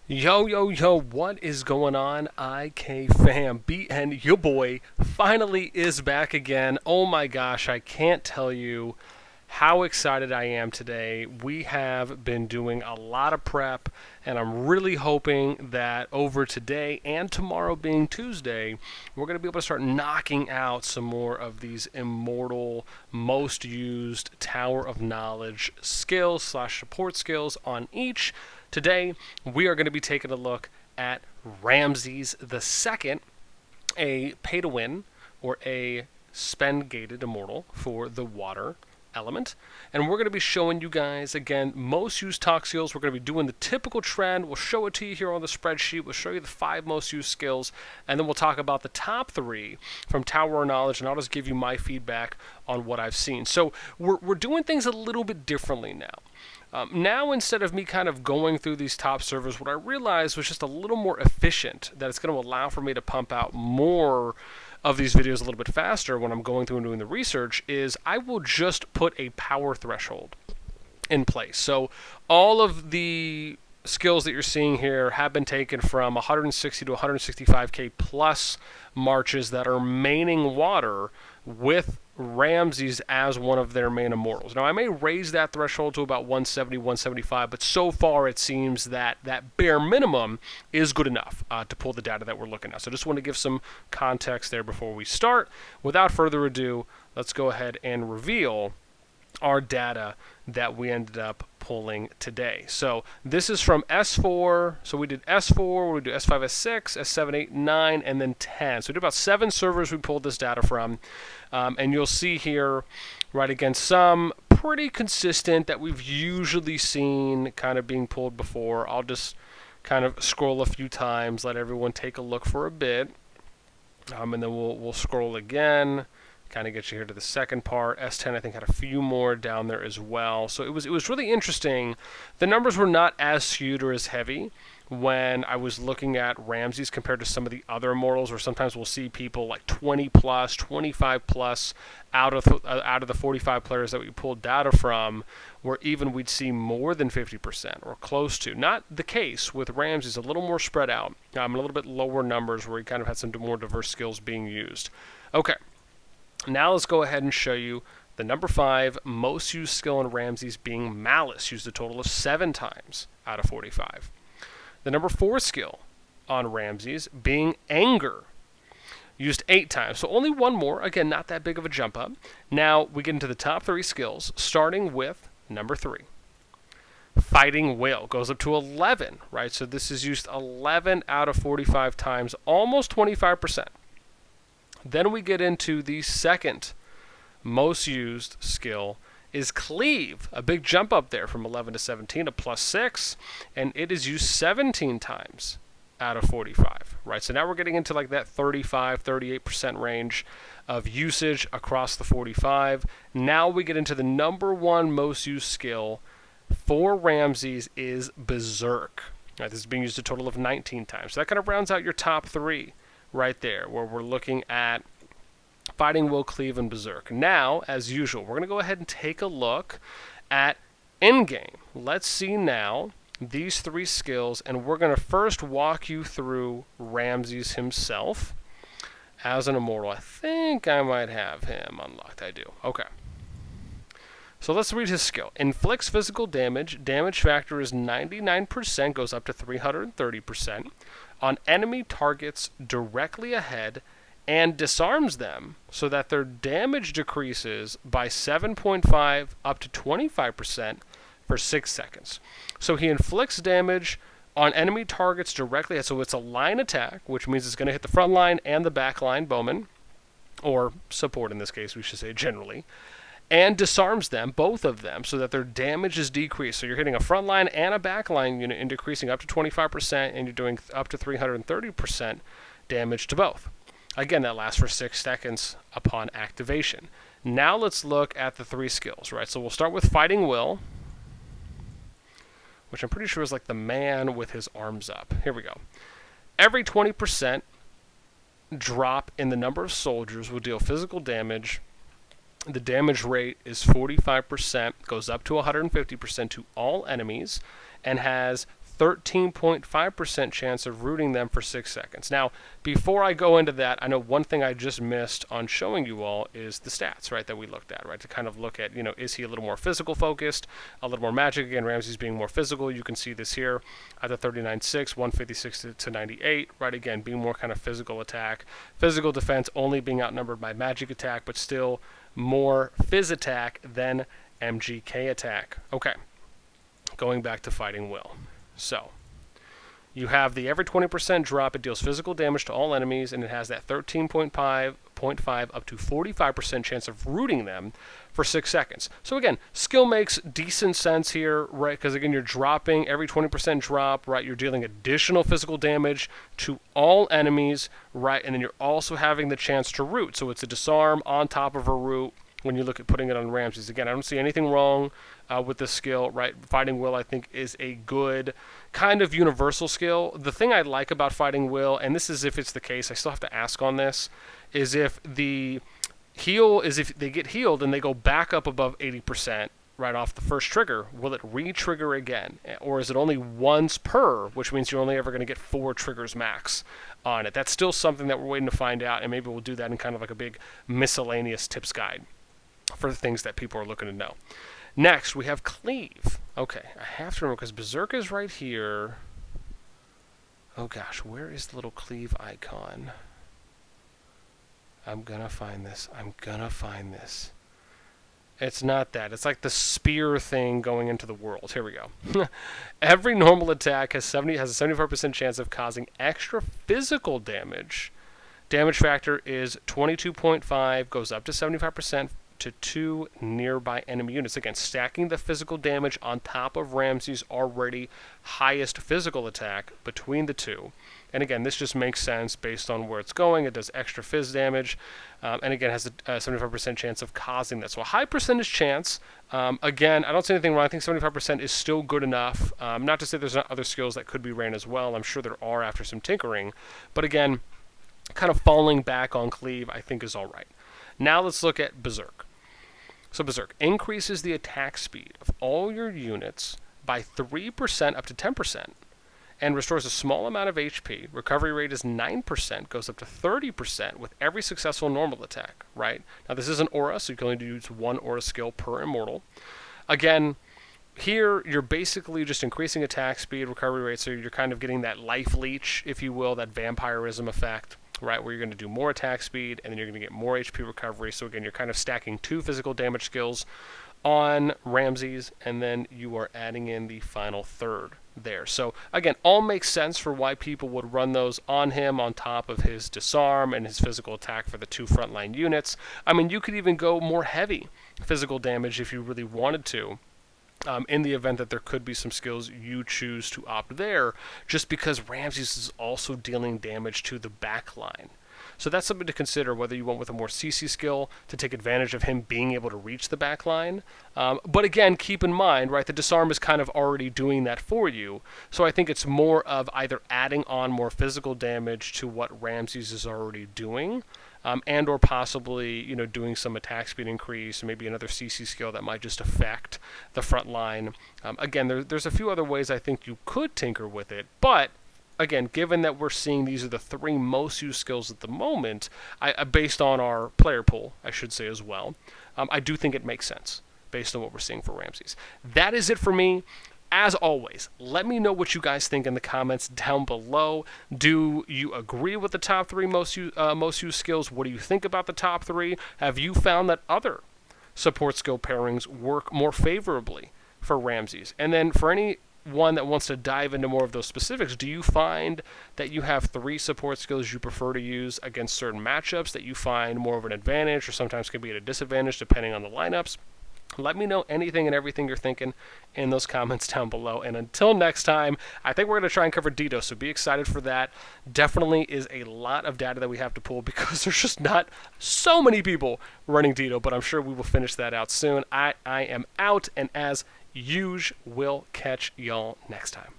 Yo, what is going on, IK fam? And your boy finally is back again. Oh my gosh, I can't tell you how excited I am today. We have been doing a lot of prep, and I'm really hoping that over today and tomorrow being Tuesday, we're going to be able to start knocking out some more of these immortal, most used Tower of Knowledge skills slash support skills on each. Today, we are going to be taking a look at Ramses II, a pay-to-win or a spend-gated immortal for the water element. And we're going to be showing you guys, again, most used ToK skills. We're going to be doing the typical trend. We'll show it to you here on the spreadsheet. We'll show you the 5 most used skills, and then we'll talk about the top 3 from Tower of Knowledge, and I'll just give you my feedback on what I've seen. So we're doing things a little bit differently now. Now, instead of me kind of going through these top servers, what I realized was just a little more efficient, that it's going to allow for me to pump out more of these videos a little bit faster when I'm going through and doing the research, is I will just put a power threshold in place. So all of the skills that you're seeing here have been taken from 160 to 165k plus marches that are maining water with Ramses as one of their main immortals. Now, I may raise that threshold to about 170, 175, but so far it seems that that bare minimum is good enough to pull the data that we're looking at. So just want to give some context there before we start. Without further ado, let's go ahead and reveal our data that we ended up pulling today. So this is from S4. So we did S4, we did S5, S6, S7, 8, 9, and then 10. So we did about 7 servers we pulled this data from. And you'll see here, right, again, some pretty consistent that we've usually seen kind of being pulled before. I'll just kind of scroll a few times, let everyone take a look for a bit. And then we'll scroll again. Kind of get you here to the second part. S10, I think, had a few more down there as well. So it was really interesting. The numbers were not as skewed or as heavy when I was looking at Ramses compared to some of the other immortals, where sometimes we'll see people like 20 plus, 25 plus out of the 45 players that we pulled data from, where even we'd see more than 50% or close to. Not the case with Ramses, a little more spread out, a little bit lower numbers where he kind of had some more diverse skills being used. Okay. Now let's go ahead and show you the number 5 most used skill in Ramses being Malice, used a total of 7 times out of 45. The number 4 skill on Ramses being Anger, used 8 times. So only one more. Again, not that big of a jump up. Now we get into the top 3 skills, starting with number 3. Fighting Will goes up to 11, right? So this is used 11 out of 45 times, almost 25%. Then we get into the second most used skill is Cleave, a big jump up there from 11 to 17, a plus 6, and it is used 17 times out of 45, right? So now we're getting into like that 35, 38% range of usage across the 45. Now we get into the number 1 most used skill for Ramses is Berserk. Right, this is being used a total of 19 times. So that kind of rounds out your top 3. Right there, where we're looking at Fighting Will, Cleave, and Berserk. Now, as usual, we're going to go ahead and take a look at in-game. Let's see now these 3 skills, and we're going to first walk you through Ramses himself as an immortal. I think I might have him unlocked. I do. Okay. So let's read his skill. Inflicts physical damage. Damage factor is 99%, goes up to 330%. On enemy targets directly ahead, and disarms them so that their damage decreases by 7.5 up to 25% for 6 seconds. So he inflicts damage on enemy targets directly, so it's a line attack, which means it's going to hit the front line and the back line bowman, or support in this case, we should say generally, and disarms them, both of them, so that their damage is decreased. So you're hitting a front line and a back line unit and decreasing up to 25%, and you're doing up to 330% damage to both. Again, that lasts for 6 seconds upon activation. Now let's look at the 3 skills, right? So we'll start with Fighting Will, which I'm pretty sure is like the man with his arms up. Here we go. Every 20% drop in the number of soldiers will deal physical damage. The damage rate is 45%, goes up to 150% to all enemies, and has 13.5% chance of rooting them for 6 seconds. Now, before I go into that, I know one thing I just missed on showing you all is the stats, right, that we looked at, right, to kind of look at, is he a little more physical focused, a little more magic? Again, Ramses being more physical. You can see this here at the 39.6, 156 to 98, right, again, being more kind of physical attack. Physical defense only being outnumbered by magic attack, but still more phys attack than MGK attack. Okay, going back to Fighting Will. So, you have the every 20% drop, it deals physical damage to all enemies, and it has that 13.5 up to 45% chance of rooting them for 6 seconds. So again, skill makes decent sense here, right? Because again, you're dropping every 20% drop, right? You're dealing additional physical damage to all enemies, right? And then you're also having the chance to root. So it's a disarm on top of a root when you look at putting it on Ramses. Again, I don't see anything wrong with this skill, right? Fighting Will, I think, is a good kind of universal skill. The thing I like about Fighting Will, and this is if it's the case, I still have to ask on this, is if the heal is if they get healed and they go back up above 80% right off the first trigger, will it re-trigger again? Or is it only once per, which means you're only ever going to get 4 triggers max on it? That's still something that we're waiting to find out, and maybe we'll do that in kind of like a big miscellaneous tips guide for the things that people are looking to know. Next, we have Cleave. Okay, I have to remember because Berserk is right here. Oh gosh, where is the little Cleave icon? I'm gonna find this. It's not that. It's like the spear thing going into the world. Here we go. Every normal attack has a 74% chance of causing extra physical damage. Damage factor is 22.5, goes up to 75%. To 2 nearby enemy units. Again, stacking the physical damage on top of Ramses' already highest physical attack between the two. And again, this just makes sense based on where it's going. It does extra phys damage, and again, has a 75% chance of causing that. So a high percentage chance. Again, I don't see anything wrong. I think 75% is still good enough. Not to say there's not other skills that could be ran as well. I'm sure there are after some tinkering. But again, kind of falling back on Cleave, I think is all right. Now let's look at Berserk. So Berserk increases the attack speed of all your units by 3% up to 10% and restores a small amount of HP. Recovery rate is 9%, goes up to 30% with every successful normal attack, right? Now this is an aura, so you can only use 1 aura skill per immortal. Again, here you're basically just increasing attack speed, recovery rate, so you're kind of getting that life leech, if you will, that vampirism effect, right, where you're going to do more attack speed, and then you're going to get more HP recovery. So again, you're kind of stacking 2 physical damage skills on Ramses, and then you are adding in the final third there. So again, all makes sense for why people would run those on him on top of his disarm and his physical attack for the 2 frontline units. I mean, you could even go more heavy physical damage if you really wanted to. In the event that there could be some skills you choose to opt there, just because Ramses is also dealing damage to the backline. So that's something to consider, whether you went with a more CC skill to take advantage of him being able to reach the backline. But again, keep in mind, right, the disarm is kind of already doing that for you. So I think it's more of either adding on more physical damage to what Ramses is already doing, and or possibly, doing some attack speed increase, maybe another CC skill that might just affect the front line. Again, there's a few other ways I think you could tinker with it, but again, given that we're seeing these are the 3 most used skills at the moment, based on our player pool, I should say as well, I do think it makes sense based on what we're seeing for Ramses. That is it for me. As always, let me know what you guys think in the comments down below. Do you agree with the top 3 most used skills? What do you think about the top 3? Have you found that other support skill pairings work more favorably for Ramses? And then for anyone that wants to dive into more of those specifics, do you find that you have 3 support skills you prefer to use against certain matchups that you find more of an advantage or sometimes can be at a disadvantage depending on the lineups? Let me know anything and everything you're thinking in those comments down below. And until next time, I think we're going to try and cover DDoS, so be excited for that. Definitely is a lot of data that we have to pull because there's just not so many people running DDoS, but I'm sure we will finish that out soon. I am out, and as usual, we'll catch y'all next time.